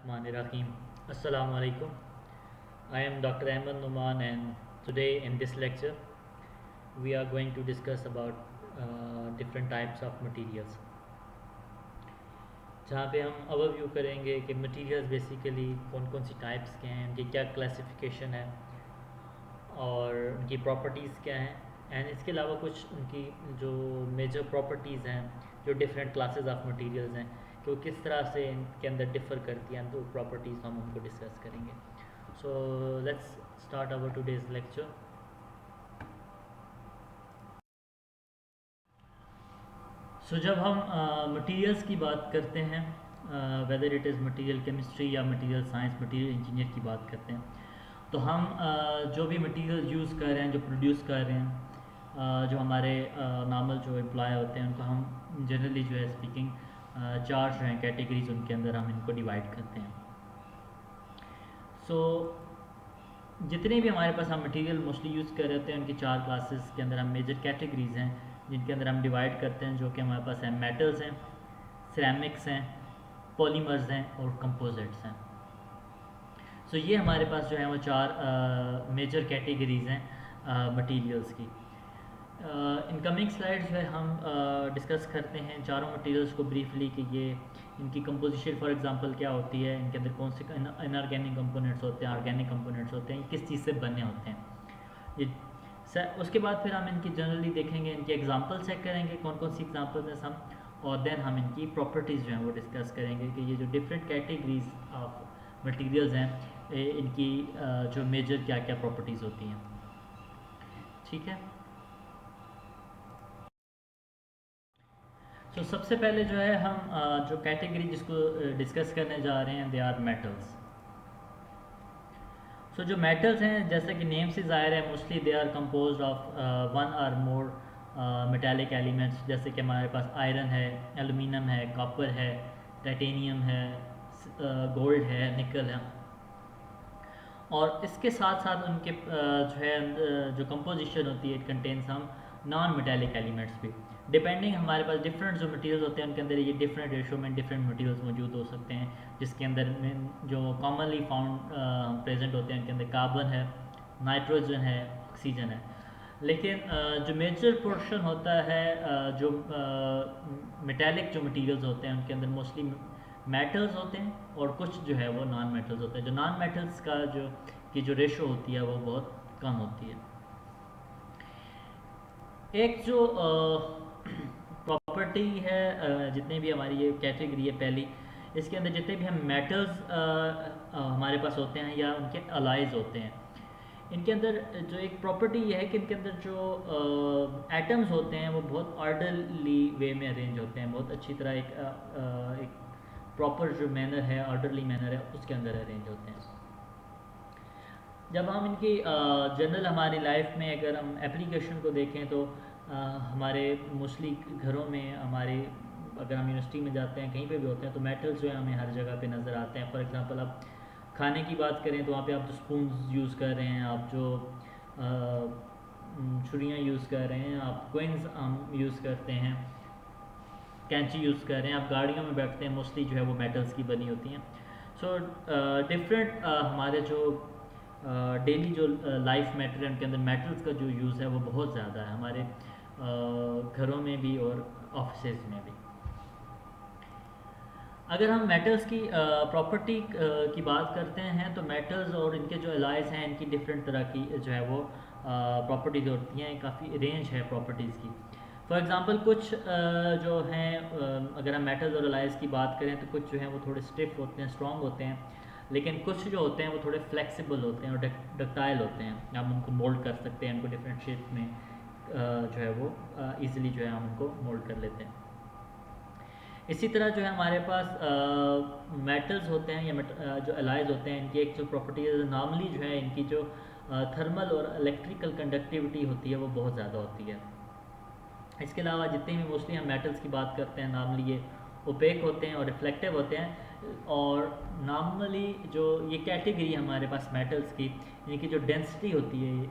Bismillahirrahmanirrahim. Assalamu alaikum. I am Dr. Ahmed Numan, and today in this lecture we are going to discuss about different types of materials, जहाँ पे हम overview करेंगे कि materials basically कौन कौन सी types के हैं, उनकी क्या क्लासिफिकेशन है और उनकी प्रॉपर्टीज़ क्या हैं, एंड इसके अलावा कुछ उनकी जो मेजर प्रॉपर्टीज़ हैं, जो डिफरेंट क्लासेस ऑफ मटेरियल्स हैं, कि वो किस तरह से इनके अंदर डिफ़र करती हैं, तो प्रॉपर्टीज़ हम उनको डिस्कस करेंगे. So let's start our today's lecture. So जब हम मटेरियल्स की बात करते हैं, whether it is material chemistry या मटेरियल साइंस, मटेरियल इंजीनियर की बात करते हैं, तो हम जो भी मटेरियल यूज़ कर रहे हैं, जो प्रोड्यूस कर रहे हैं, जो हमारे नॉर्मल जो एम्प्लॉय होते हैं, उनको हम जनरली जो है स्पीकिंग चार जो हैं कैटेगरीज, उनके अंदर हम इनको डिवाइड करते हैं. सो जितने भी हमारे पास हम मटेरियल मोस्टली यूज़ कर रहे होते हैं, उनकी चार क्लासेस के अंदर हम मेजर कैटेगरीज हैं जिनके अंदर हम डिवाइड करते हैं, जो कि हमारे पास हैं मेटल्स हैं, सिरेमिक्स हैं, पॉलीमर्स हैं और कंपोजिट्स हैं. सो ये हमारे पास जो है वो चार मेजर कैटेगरीज हैं मटेरियल्स की. इन कमिंग स्लाइड्स में हम डिस्कस करते हैं चारों मटेरियल्स को ब्रीफली, कि ये इनकी कंपोजिशन फॉर एग्जांपल क्या होती है, इनके अंदर कौन से इनऑर्गेनिक कंपोनेंट्स होते हैं, ऑर्गेनिक कंपोनेंट्स होते हैं, किस चीज़ से बने होते हैं ये. उसके बाद फिर हम इनकी जनरली देखेंगे, इनके एग्जांपल चेक करेंगे कौन कौन सी एग्जांपल्स हैं हम, और देन हम इनकी प्रॉपर्टीज़ जो हैं वो डिस्कस करेंगे कि ये जो डिफरेंट कैटेगरीज ऑफ मटेरियल्स हैं, इनकी जो मेजर क्या क्या प्रॉपर्टीज़ होती हैं. ठीक है. तो सबसे पहले जो है हम जो कैटेगरी जिसको डिस्कस करने जा रहे हैं, दे आर मेटल्स. सो जो मेटल्स हैं, जैसे कि नेम से ज़ाहिर है, mostly they are composed of one or more metallic elements, जैसे कि हमारे पास आयरन है, एलुमिनियम है, कॉपर है, टाइटेनियम है, गोल्ड है, निकल है. और इसके साथ साथ उनके जो है जो कंपोजिशन होती है, इट कंटेन्स हम नॉन मेटालिक एलिमेंट्स भी. डिपेंडिंग हमारे पास डिफरेंट जो मटेरियल्स होते हैं, उनके अंदर ये डिफरेंट रेशो में डिफरेंट मटेरियल्स मौजूद हो सकते हैं, जिसके अंदर जो कॉमनली फाउंड प्रेजेंट होते हैं, उनके अंदर कार्बन है, नाइट्रोजन है, ऑक्सीजन है. लेकिन जो मेजर पोर्शन होता है, जो मेटालिक जो मटेरियल्स होते हैं, उनके अंदर मोस्टली मेटल्स होते हैं और कुछ जो है वो नॉन मेटल्स होते हैं. जो नॉन मेटल्स का जो रेशो होती है वो बहुत कम होती है. एक जो प्रॉपर्टी है, जितने भी हमारी ये कैटेगरी है पहली, इसके अंदर जितने भी हम मेटल्स हमारे पास होते हैं या उनके अलाइज होते हैं, इनके अंदर जो एक प्रॉपर्टी ये है कि इनके अंदर जो एटम्स होते हैं वो बहुत ऑर्डरली वे में अरेंज होते हैं, बहुत अच्छी तरह एक प्रॉपर जो मैनर है, ऑर्डरली मैनर है, उसके अंदर अरेंज होते हैं. जब हम इनकी जनरल हमारी लाइफ में अगर हम एप्लीकेशन को देखें, तो हमारे मोस्टली घरों में, हमारे अगर हम यूनिवर्सिटी में जाते हैं, कहीं पे भी होते हैं, तो मेटल्स जो है हमें हर जगह पे नज़र आते हैं. फॉर एग्जांपल आप खाने की बात करें, तो वहाँ पे आप जो स्पून यूज़ कर रहे हैं, आप जो छुरियाँ यूज़ कर रहे हैं, आप कोइंस यूज़ करते हैं, कैंची यूज़ कर रहे हैं, आप गाड़ियों में बैठते हैं, मोस्टली जो है वो मेटल्स की बनी होती हैं. सो डिफरेंट हमारे जो डेली जो लाइफ मैटर है, उनके अंदर मेटल्स का जो यूज़ है वो बहुत ज़्यादा है, हमारे घरों में भी और ऑफिसेज में भी. अगर हम मेटल्स की प्रॉपर्टी की बात करते हैं, तो मेटल्स और इनके जो एलाइज हैं, इनकी डिफरेंट तरह की जो है वो प्रॉपर्टीज़ होती हैं, काफ़ी रेंज है प्रॉपर्टीज़ की. फॉर एग्ज़ाम्पल कुछ जो हैं, अगर हम मेटल्स और एलाइज की बात करें, तो कुछ जो हैं वो थोड़े स्टिफ होते हैं, स्ट्रॉन्ग होते हैं, लेकिन कुछ जो होते हैं वो थोड़े फ्लेक्सिबल होते हैं और डक्टाइल होते हैं. हम उनको मोल्ड कर सकते हैं, उनको डिफरेंट शेप में जो है वो ईज़िली जो है हम उनको मोल्ड कर लेते हैं. इसी तरह जो है हमारे पास मेटल्स होते हैं या जो एलाइज होते हैं, इनकी एक जो प्रॉपर्टी है, नॉर्मली जो है इनकी जो थर्मल और इलेक्ट्रिकल कंडक्टिविटी होती है वो बहुत ज़्यादा होती है. इसके अलावा जितने भी मोस्टली हम मेटल्स की बात करते हैं, नॉर्मली ये ओपेक होते हैं और रिफ्लेक्टिव होते हैं. और नॉर्मली जो ये कैटेगरी हमारे पास मेटल्स की, इनकी जो डेंसिटी होती है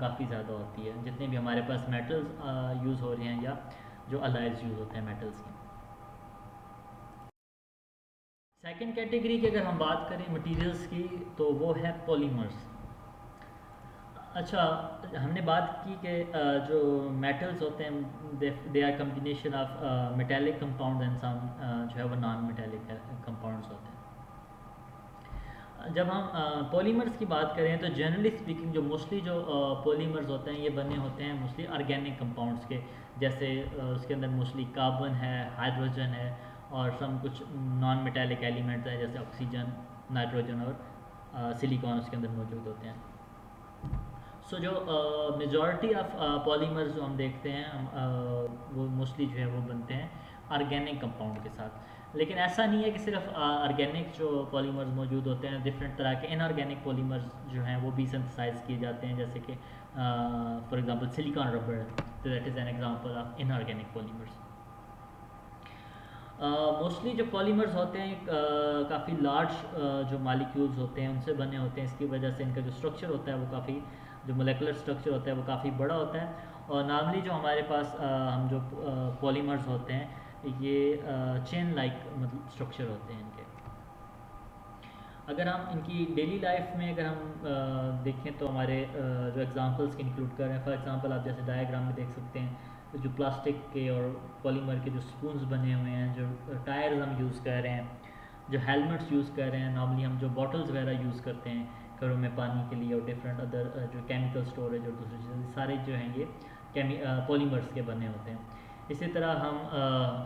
काफ़ी ज़्यादा होती है, जितने भी हमारे पास मेटल्स यूज़ हो रहे हैं या जो अलाइज यूज़ होते हैं मेटल्स की. सेकंड कैटेगरी की अगर हम बात करें मटेरियल्स की, तो वो है पॉलीमर्स। अच्छा, हमने बात की कि जो मेटल्स होते हैं they are combination of metallic compound and some जो है वो नॉन मेटेलिक कंपाउंड्स होते हैं। जब हम पॉलीमर्स की बात करें तो जनरली स्पीकिंग जो मोस्टली जो पॉलीमर्स होते हैं ये बने होते हैं मोस्टली ऑर्गेनिक कंपाउंड्स के, जैसे उसके अंदर मोस्टली कार्बन है, हाइड्रोजन है और सम कुछ नॉन मेटेलिक एलिमेंट्स हैं जैसे ऑक्सीजन, नाइट्रोजन और सिलिकॉन उसके अंदर मौजूद होते हैं। सो जो मेजॉरिटी ऑफ पॉलीमर्स जो हम देखते हैं वो मोस्टली जो है वो बनते हैं ऑर्गेनिक कंपाउंड के साथ। लेकिन ऐसा नहीं है कि सिर्फ ऑर्गेनिक जो पॉलीमर्स मौजूद होते हैं, डिफरेंट तरह के इनऑर्गेनिक पॉलीमर्स जो हैं वो भी सिंथेसाइज किए जाते हैं, जैसे कि फॉर एग्जांपल सिलिकॉन रबर है, तो that is an example of inorganic polymers. Mostly जो पॉलीमर्स होते हैं काफ़ी लार्ज जो मालिक्यूल्स होते हैं उनसे बने होते हैं। इसकी वजह से इनका जो स्ट्रक्चर होता है वो काफ़ी, जो मोलेकुलर स्ट्रक्चर होता है वो काफ़ी बड़ा होता है। और नॉर्मली जो हमारे पास हम जो पॉलीमर्स होते हैं ये चेन लाइक मतलब स्ट्रक्चर होते हैं इनके। अगर हम इनकी डेली लाइफ में अगर हम देखें तो हमारे जो एग्जांपल्स के इंक्लूड कर रहे हैं, फॉर एग्जांपल आप जैसे डायग्राम में देख सकते हैं जो प्लास्टिक के और पॉलीमर के जो स्पून्स बने हुए हैं, जो टायर्स हम यूज़ कर रहे हैं, जो हेलमेट्स यूज़ कर रहे हैं, नॉर्मली हम जो बॉटल्स वगैरह यूज़ करते हैं घरों में पानी के लिए और डिफरेंट अदर जो केमिकल स्टोरेज और दूसरी चीज़ें, सारे जो हैं ये पॉलीमर्स के बने होते हैं। इसी तरह हम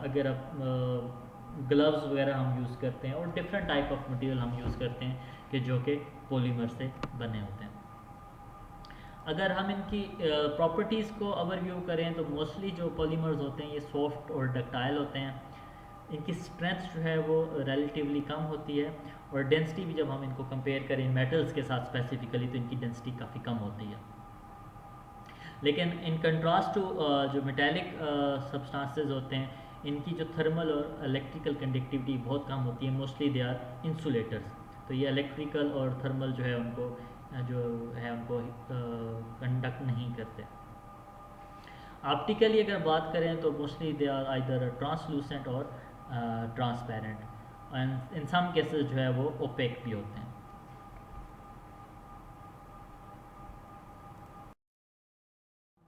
अगर आप ग्लव्स वगैरह हम यूज़ करते हैं और डिफरेंट टाइप ऑफ मटेरियल हम यूज़ करते हैं कि जो कि पॉलीमर से बने होते हैं। अगर हम इनकी प्रॉपर्टीज़ को ओवरव्यू करें तो मोस्टली जो पॉलीमर्स होते हैं ये सॉफ्ट और डक्टाइल होते हैं। इनकी स्ट्रेंथ जो है वो रिलेटिवली कम होती है और डेंसिटी भी जब हम इनको कंपेयर करें मेटल्स के साथ स्पेसिफिकली तो इनकी डेंसिटी काफ़ी कम होती है। लेकिन इन कंट्रास्ट टू जो मेटेलिक सब्सटेंसेस होते हैं इनकी जो थर्मल और इलेक्ट्रिकल कंडक्टिविटी बहुत कम होती है, मोस्टली दे आर इंसुलेटर्स। तो ये इलेक्ट्रिकल और थर्मल जो है उनको जो है उनको कंडक्ट नहीं करते। ऑप्टिकली अगर बात करें तो mostly they are either translucent और transparent and in some cases जो है वो ओपेक भी होते हैं।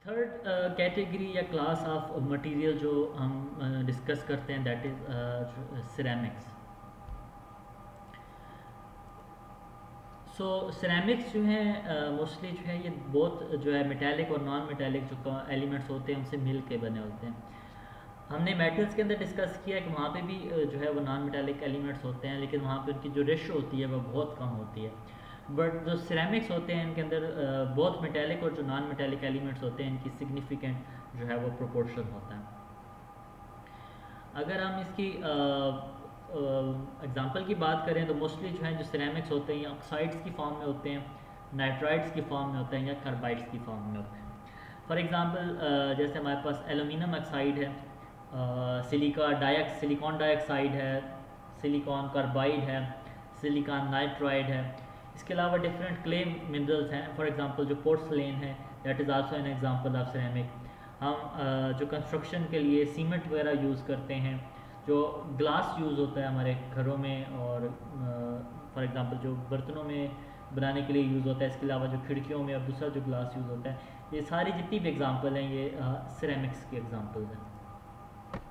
थर्ड कैटेगरी या क्लास ऑफ मटेरियल जो हम डिस्कस करते हैं that is ceramics. So ceramics जो हैं मोस्टली जो है ये बहुत जो है मेटेलिक और नॉन मेटेलिक जो एलिमेंट्स होते हैं उनसे मिल के बने होते हैं। हमने मेटल्स के अंदर डिस्कस किया कि वहाँ पे भी जो है वो नॉन मेटेलिक एलिमेंट्स होते हैं, लेकिन वहाँ पे उनकी जो रेशो होती है वो बहुत कम होती है। बट जो सिरेमिक्स होते हैं इनके अंदर बहुत मेटेलिक और जो नॉन मेटेलिक एलिमेंट्स होते हैं इनकी सिग्निफिकेंट जो है वो प्रोपोर्शन होता है। अगर हम इसकी एग्जांपल की बात करें तो मोस्टली जो है जो सिरेमिक्स होते हैं ऑक्साइड्स की फॉर्म में होते हैं, नाइट्राइड्स की फॉर्म में होते हैं या कार्बाइड्स की फॉर्म में होते हैं। फॉर एग्जांपल जैसे हमारे पास एल्यूमिनियम ऑक्साइड है, सिलिकॉन डाइऑक्साइड है, सिलिकॉन कार्बाइड है, सिलिकॉन नाइट्राइड है। इसके अलावा डिफरेंट क्ले मिनरल्स हैं, फॉर एग्जांपल जो पोर्सलेन है that is also an example of ceramic. हम जो कंस्ट्रक्शन के लिए सीमेंट वगैरह यूज़ करते हैं, जो ग्लास यूज़ होता है हमारे घरों में और फॉर एग्जांपल जो बर्तनों में बनाने के लिए यूज़ होता है, इसके अलावा जो खिड़कियों में और दूसरा जो ग्लास यूज़ होता है, ये सारी जितनी भी एग्जांपल हैं ये सिरेमिक्स की एग्जांपल्स हैं।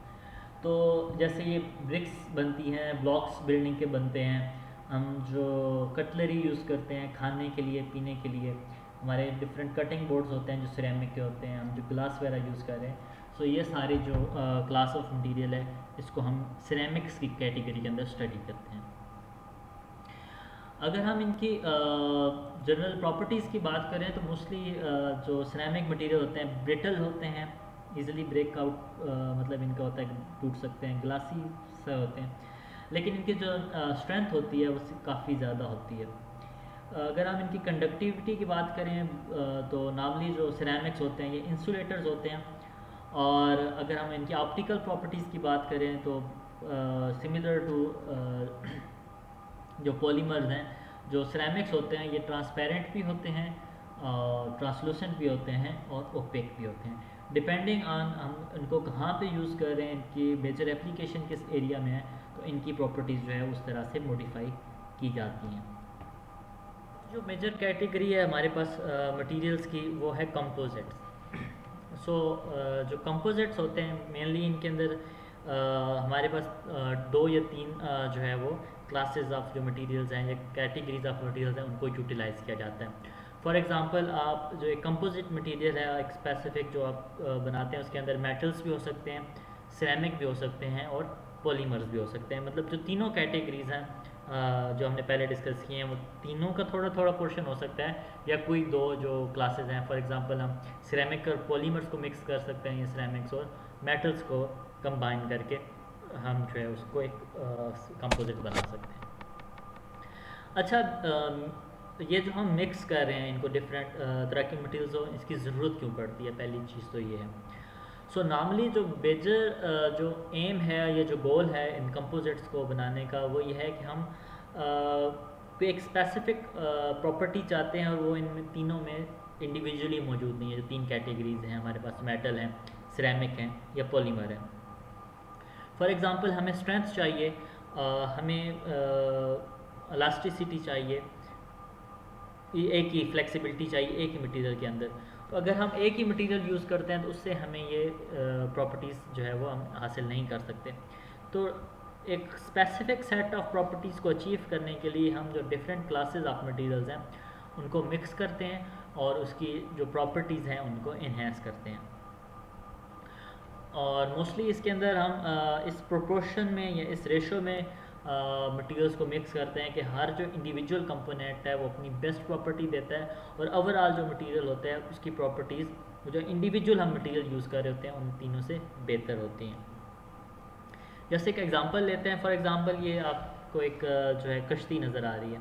तो जैसे ये ब्रिक्स बनती हैं, ब्लॉक्स बिल्डिंग के बनते हैं, हम जो कटलरी यूज़ करते हैं खाने के लिए, पीने के लिए, हमारे डिफरेंट कटिंग बोर्ड्स होते हैं जो सिरेमिक के होते हैं, हम जो ग्लास वगैरह यूज़ कर रहे हैं। सो ये सारे जो क्लास ऑफ मटेरियल है इसको हम सिरेमिक्स की कैटेगरी के अंदर स्टडी करते हैं। अगर हम इनकी जनरल प्रॉपर्टीज़ की बात करें तो मोस्टली जो सिरेमिक मटेरियल होते हैं ब्रिटल होते हैं, इजीली ब्रेक आउट मतलब इनका होता है कि टूट सकते हैं, ग्लासी से होते हैं, लेकिन इनकी जो स्ट्रेंथ होती है वो काफ़ी ज़्यादा होती है। अगर हम इनकी कंडक्टिविटी की बात करें तो नॉर्मली जो सिरेमिक्स होते हैं ये इंसुलेटर्स होते हैं। और अगर हम इनकी ऑप्टिकल प्रॉपर्टीज़ की बात करें तो सिमिलर टू जो पॉलीमर्स हैं, जो सिरेमिक्स होते हैं ये ट्रांसपेरेंट भी होते हैं, ट्रांसलूसेंट भी होते हैं और ओपेक भी होते हैं, डिपेंडिंग ऑन हम इनको कहाँ पे यूज़ कर रहे हैं, इनकी मेजर एप्लीकेशन किस एरिया में है। तो इनकी प्रॉपर्टीज़ जो है उस तरह से मॉडिफाई की जाती हैं। जो मेजर कैटेगरी है हमारे पास मटेरियल्स की वो है कंपोजिट्स। जो कंपोजिट्स होते हैं मेनली इनके अंदर हमारे पास दो या तीन जो है वो क्लासेस ऑफ जो मटेरियल्स हैं या कैटेगरीज ऑफ मटेरियल्स हैं उनको यूटिलाइज़ किया जाता है। फॉर एग्जांपल आप जो एक कंपोजिट मटेरियल है एक स्पेसिफिक जो आप बनाते हैं उसके अंदर मेटल्स भी हो सकते हैं, सिरेमिक भी हो सकते हैं और पॉलीमर्स भी हो सकते हैं। मतलब जो तीनों कैटेगरीज हैं जो हमने पहले डिस्कस किए हैं वो तीनों का थोड़ा थोड़ा पोर्शन हो सकता है या कोई दो जो क्लासेस हैं। फॉर एग्जांपल हम सिरेमिक और पॉलीमर्स को मिक्स कर सकते हैं या सिरेमिक्स और मेटल्स को कंबाइन करके हम जो है उसको एक कंपोजिट बना सकते हैं। अच्छा, ये जो हम मिक्स कर रहे हैं इनको डिफरेंट तरह के मटेरियल्स हो, इसकी ज़रूरत क्यों पड़ती है? पहली चीज़ तो ये है। सो नॉर्मली जो मेजर जो एम है या जो गोल है इन कंपोजिट्स को बनाने का वो ये है कि हम कोई एक स्पेसिफिक प्रॉपर्टी चाहते हैं और वो इन तीनों में इंडिविजुअली मौजूद नहीं है। जो तीन कैटेगरीज हैं हमारे पास, मेटल हैं, सिरेमिक हैं या पॉलीमर है। फॉर एग्ज़ाम्पल हमें स्ट्रेंथ चाहिए, हमें इलास्टिसिटी चाहिए, एक ही फ्लेक्सिबिलिटी चाहिए एक ही मटेरियल के अंदर। तो अगर हम एक ही मटेरियल यूज़ करते हैं तो उससे हमें ये प्रॉपर्टीज़ जो है वो हम हासिल नहीं कर सकते। तो एक स्पेसिफिक सेट ऑफ प्रॉपर्टीज़ को अचीव करने के लिए हम जो डिफरेंट क्लासेस ऑफ मटेरियल्स हैं उनको मिक्स करते हैं और उसकी जो प्रॉपर्टीज़ हैं उनको इन्हेंस करते हैं। और मोस्टली इसके अंदर हम इस प्रोपोर्शन में या इस रेशो में मटेरियल्स को मिक्स करते हैं कि हर जो इंडिविजुअल कंपोनेंट है वो अपनी बेस्ट प्रॉपर्टी देता है और ओवरऑल जो मटेरियल होता है उसकी प्रॉपर्टीज़ जो इंडिविजुअल हम मटेरियल यूज़ कर रहे होते हैं उन तीनों से बेहतर होती हैं। जैसे एक एग्जांपल लेते हैं। फॉर एग्जांपल ये आपको एक जो है कश्ती नज़र आ रही है।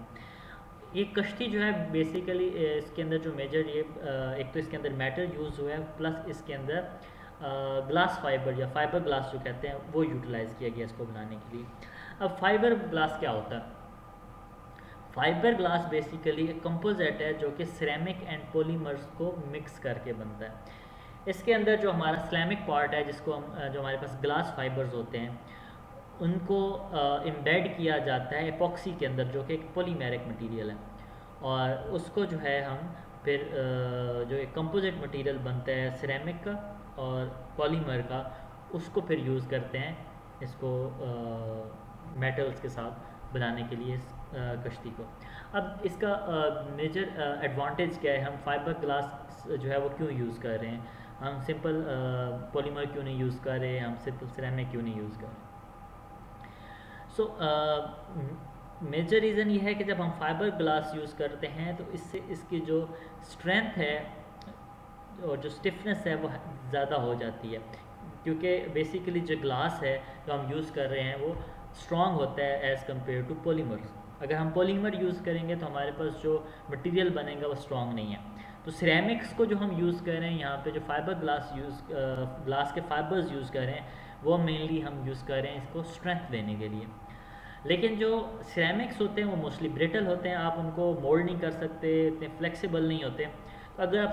ये कश्ती जो है बेसिकली इसके अंदर जो मेजर ये एक तो इसके अंदर मेटल यूज़ हुआ है प्लस इसके अंदर ग्लास फाइबर या फाइबर ग्लास जो कहते हैं वो यूटिलाइज़ किया गया इसको बनाने के लिए। अब फाइबर ग्लास क्या होता है? फाइबर ग्लास बेसिकली एक कंपोजिट है जो कि सिरेमिक एंड पॉलीमर्स को मिक्स करके बनता है। इसके अंदर जो हमारा सिरेमिक पार्ट है जिसको हम जो हमारे पास ग्लास फाइबर्स होते हैं उनको एम्बेड किया जाता है एपॉक्सी के अंदर जो कि एक पॉलीमेरिक मटेरियल है और उसको जो है हम फिर जो एक कंपोजिट मटेरियल बनता है सिरेमिक का और पॉलीमर का उसको फिर यूज़ करते हैं इसको मेटल्स के साथ बनाने के लिए इस कश्ती को। अब इसका मेजर एडवांटेज क्या है? हम फाइबर ग्लास जो है वो क्यों यूज़ कर रहे हैं? हम सिंपल पॉलीमर क्यों नहीं यूज़ कर रहे हैं? हम सिंपल सिरेमिक क्यों नहीं यूज़ कर रहे? मेजर रीज़न ये है कि जब हम फाइबर ग्लास यूज़ करते हैं तो इससे इसकी जो स्ट्रेंथ है और जो स्टिफनेस है वो ज़्यादा हो जाती है क्योंकि बेसिकली जो ग्लास है जो हम यूज़ कर रहे हैं वो स्ट्रॉन्ग होता है एज़ कम्पेयर टू पॉलीमर्स। अगर हम पॉलीमर यूज़ करेंगे तो हमारे पास जो मटेरियल बनेगा वो स्ट्रॉन्ग नहीं है। तो सिरेमिक्स को जो हम यूज़ कर रहे हैं यहाँ पे जो फाइबर ग्लास ग्लास के फाइबर्स यूज़ कर रहे हैं वो मेनली हम यूज़ कर रहे हैं इसको स्ट्रेंथ देने के लिए। लेकिन जो सिरेमिक्स होते हैं वो मोस्टली ब्रिटल होते हैं, आप उनको मोल्ड नहीं कर सकते, इतने फ्लेक्सिबल नहीं होते। तो अगर आप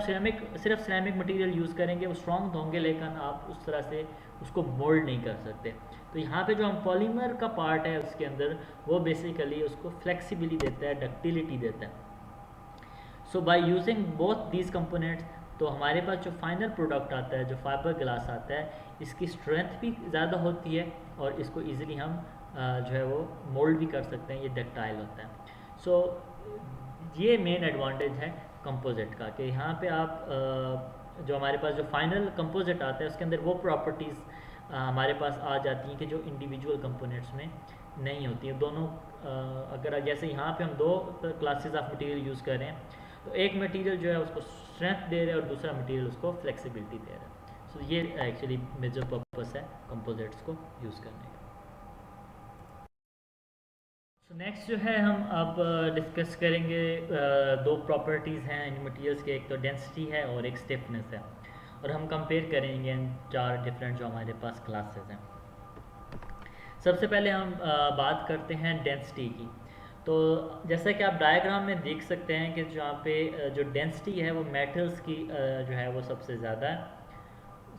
सिर्फ सिरेमिक मटेरियल यूज़ करेंगे वो स्ट्रॉन्ग होंगे लेकिन आप उस तरह से उसको मोल्ड नहीं कर सकते। तो यहाँ पे जो हम पॉलीमर का पार्ट है उसके अंदर वो बेसिकली उसको फ्लेक्सिबिलिटी देता है, डक्टिलिटी देता है। So by using both these components तो हमारे पास जो फाइनल प्रोडक्ट आता है जो फाइबर ग्लास आता है इसकी स्ट्रेंथ भी ज़्यादा होती है और इसको ईज़िली हम जो है वो मोल्ड भी कर सकते हैं, ये डक्टाइल होता है। सो ये मेन एडवांटेज है कंपोजिट का कि यहाँ पे आप जो हमारे पास जो फाइनल कंपोजिट आता है उसके अंदर वो प्रॉपर्टीज़ हमारे पास आ जाती हैं कि जो इंडिविजुअल कंपोनेंट्स में नहीं होती है। दोनों अगर जैसे यहाँ पे हम दो क्लासेस ऑफ मटेरियल यूज़ कर रहे हैं तो एक मटेरियल जो है उसको स्ट्रेंथ दे रहे हैं और दूसरा मटेरियल उसको फ्लेक्सिबिलिटी दे रहा है। सो ये एक्चुअली मेजर पर्पस है कंपोजिट्स को यूज़ करने का। सो नेक्स्ट जो है हम अब डिस्कस करेंगे दो प्रॉपर्टीज़ हैं इन मटेरियल्स के, एक तो डेंसिटी है और एक स्टिफनेस है और हम कंपेयर करेंगे इन चार डिफरेंट जो हमारे पास क्लासेस हैं। सबसे पहले हम बात करते हैं डेंसिटी की। तो जैसा कि आप डायग्राम में देख सकते हैं कि जहाँ पे जो डेंसिटी है वो मेटल्स की जो है वो सबसे ज़्यादा है,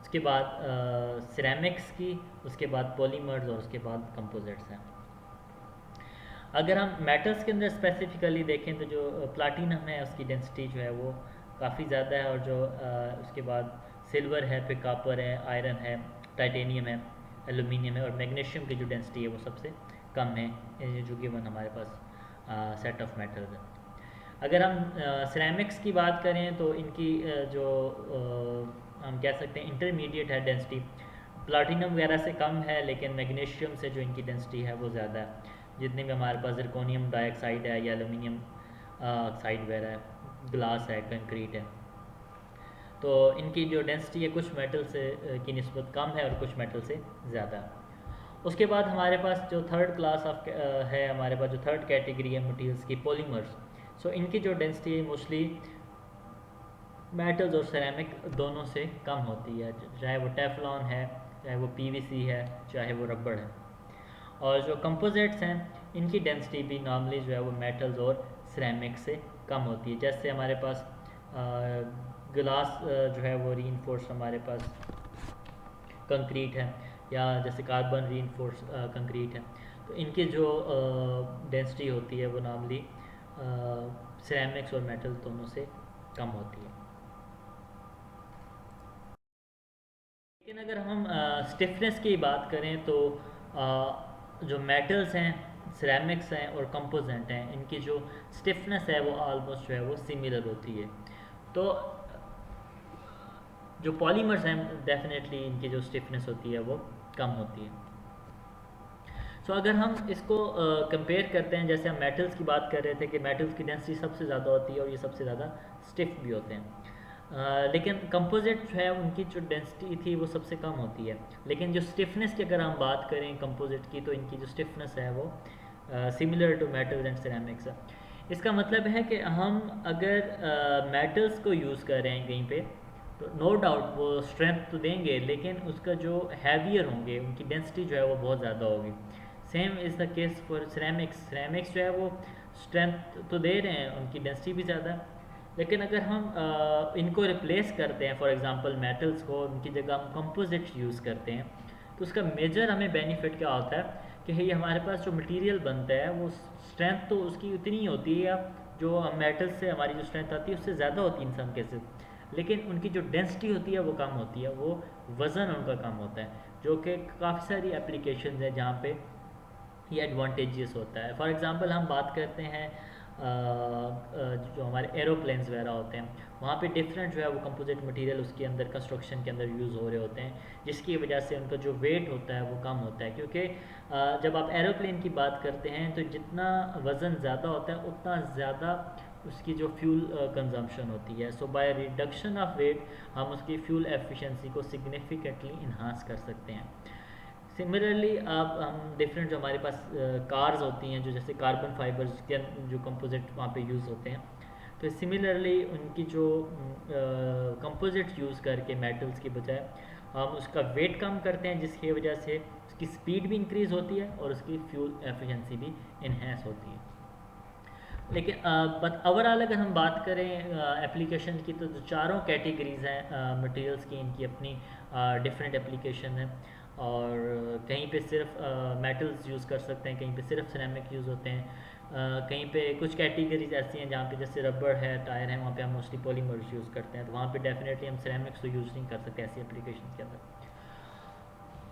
उसके बाद सिरेमिक्स की, उसके बाद पॉलीमर्स और उसके बाद कंपोजिट्स हैं। अगर हम मेटल्स के अंदर स्पेसिफिकली देखें तो जो प्लाटिनम है उसकी डेंसिटी जो है वो काफ़ी ज़्यादा है, और जो उसके बाद सिल्वर है, फिर कापर है, आयरन है, टाइटेनियम है, एलुमिनियम है, और मैग्नीशियम की जो डेंसिटी है वो सबसे कम है, ये जो गिवन हमारे पास सेट ऑफ मेटल्स है। अगर हम सिरेमिक्स की बात करें तो इनकी हम कह सकते हैं इंटरमीडिएट है डेंसिटी, प्लाटिनम वगैरह से कम है, लेकिन मैग्नीशियम से जो इनकी डेंसिटी है वो ज़्यादा है। जितने भी हमारे पास जिरकोनियम डाइऑक्साइड है या एलुमिनियम ऑक्साइड वगैरह है, ग्लास है, कंक्रीट है, तो इनकी जो डेंसिटी है कुछ मेटल से की निस्बत कम है और कुछ मेटल से ज़्यादा है। उसके बाद हमारे पास जो थर्ड क्लास ऑफ है, हमारे पास जो थर्ड कैटेगरी है मटेरियल्स की, पॉलीमर्स। सो इनकी जो डेंसिटी है मोस्टली मेटल्स और सिरेमिक दोनों से कम होती है, चाहे वो टेफलॉन है, चाहे वो पीवीसी है, चाहे वो रबड़ है। और जो कंपोजिट्स हैं इनकी डेंसिटी भी नॉर्मली जो है वो मेटल्स और सिरेमिक से कम होती है। जैसे हमारे पास ग्लास जो है वो रीइंफोर्स हमारे पास कंक्रीट है, या जैसे कार्बन रीइंफोर्स कंक्रीट है, तो इनकी जो डेंसिटी होती है वो नॉर्मली सिरेमिक्स और मेटल दोनों से कम होती है। लेकिन अगर हम स्टिफनेस की बात करें तो जो मेटल्स हैं, सिरेमिक्स हैं और कंपोजेंट हैं, इनकी जो स्टिफनेस है वो ऑलमोस्ट जो है वो सिमिलर होती है। तो जो पॉलीमर्स हैं डेफिनेटली इनकी जो स्टिफनेस होती है वो कम होती है। सो अगर हम इसको कंपेयर करते हैं, जैसे हम मेटल्स की बात कर रहे थे कि मेटल्स की डेंसिटी सबसे ज़्यादा होती है और ये सबसे ज़्यादा स्टिफ भी होते हैं, लेकिन कंपोजिट जो है उनकी जो डेंसिटी थी वो सबसे कम होती है। लेकिन जो स्टिफनेस की अगर हम बात करें कंपोजिट की, तो इनकी जो स्टिफनेस है वो similar to metals and ceramics है। इसका मतलब है कि हम अगर मेटल्स को यूज़ कर रहे हैं कहीं पे, तो नो डाउट वो स्ट्रेंथ तो देंगे, लेकिन उसका जो हैवियर होंगे, उनकी डेंसिटी जो है वो बहुत ज़्यादा होगी। Same is the case for ceramics. Ceramics जो है वो स्ट्रेंथ तो दे रहे हैं, उनकी डेंसिटी भी ज़्यादा है, लेकिन अगर हम इनको रिप्लेस करते हैं, फॉर एग्जांपल मेटल्स को, उनकी जगह हम कंपोजिट यूज़ करते हैं, तो उसका मेजर हमें बेनिफिट क्या होता है कि ये हमारे पास जो मटेरियल बनता है वो स्ट्रेंथ तो उसकी उतनी ही होती है, या जो मेटल से हमारी जो स्ट्रेंथ आती है उससे ज़्यादा होती है इन सम केसेस, लेकिन उनकी जो डेंसिटी होती है वो कम होती है, वो वज़न उनका कम होता है, जो कि काफ़ी सारी एप्लीकेशन है जहाँ पे ये एडवांटेजियस होता है। फॉर एग्ज़ाम्पल हम बात करते हैं जो हमारे एरोप्लेन्स वगैरह होते हैं, वहाँ पे डिफरेंट जो है वो कंपोजिट मटेरियल उसके अंदर कंस्ट्रक्शन के अंदर यूज़ हो रहे होते हैं, जिसकी वजह से उनका जो वेट होता है वो कम होता है। क्योंकि जब आप एरोप्लेन की बात करते हैं तो जितना वज़न ज़्यादा होता है उतना ज़्यादा उसकी जो फ्यूल कंजम्पशन होती है। So by reduction of weight हम उसकी फ्यूल एफिशिएंसी को सिग्निफिकेंटली इन्हांस कर सकते हैं। सिमिलरली आप हम डिफरेंट जो हमारे पास कार्स होती हैं, जो जैसे कार्बन फाइबर्स के जो कंपोजिट वहाँ पे यूज़ होते हैं, तो सिमिलरली उनकी जो कंपोजिट यूज़ करके मेटल्स के बजाय हम उसका वेट कम करते हैं, जिसकी वजह से उसकी स्पीड भी इंक्रीज़ होती है और उसकी फ्यूल एफिशिएंसी भी इन्हेंस होती है। लेकिन बट ओवरऑल अगर हम बात करें एप्लीकेशन की, तो जो चारों कैटेगरीज हैं मटेरियल्स की, इनकी अपनी डिफरेंट एप्लीकेशन है, और कहीं पे सिर्फ मेटल्स यूज़ कर सकते हैं, कहीं पे सिर्फ सिरेमिक यूज़ होते हैं, कहीं पे कुछ कैटेगरीज ऐसी हैं जहाँ पे जैसे रबड़ है, टायर है, वहाँ पे हम मोस्टली पॉलीमर्स यूज़ करते हैं, तो वहाँ पे डेफिनेटली हम सिरेमिक्स तो यूज़ नहीं कर सकते ऐसी एप्लीकेशन के अंदर।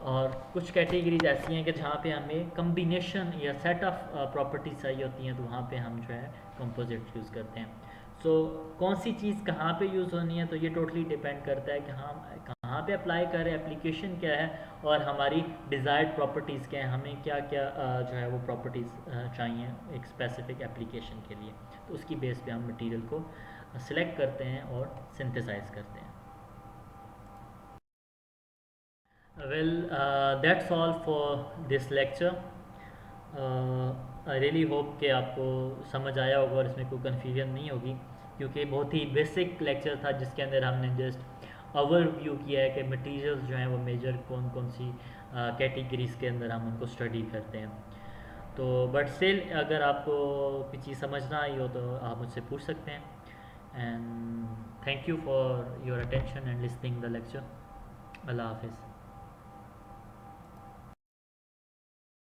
और कुछ कैटेगरीज ऐसी हैं कि जहाँ पे हमें कम्बिनेशन या सेट ऑफ प्रॉपर्टीज चाहिए होती हैं, तो वहाँ पे हम जो है कंपोजिट यूज़ करते हैं। सो कौन सी चीज़ कहाँ पे यूज़ होनी है, तो ये टोटली डिपेंड करता है कि हम कहाँ पे अप्लाई करें, एप्लीकेशन क्या है, और हमारी डिज़ायर्ड प्रॉपर्टीज़ क्या हैं, हमें क्या क्या जो है वो प्रॉपर्टीज़ चाहिए एक स्पेसिफिक एप्लीकेशन के लिए, तो उसकी बेस पे हम मटेरियल को सिलेक्ट करते हैं और सिंथेसाइज करते हैं। Well, that's all for this lecture. I really hope कि आपको समझ आया होगा और इसमें कोई कन्फ्यूजन नहीं होगी, क्योंकि बहुत ही बेसिक लेक्चर था जिसके अंदर हमने जस्ट ओवरव्यू किया है कि मटेरियल्स जो हैं वो मेजर कौन कौन सी कैटेगरीज़ के अंदर हम उनको स्टडी करते हैं। तो बट स्टिल अगर आपको कोई चीज़ समझ ना आई हो तो आप मुझसे पूछ सकते हैं। And thank you for your attention and listening the lecture. अल्लाह हाफिज़।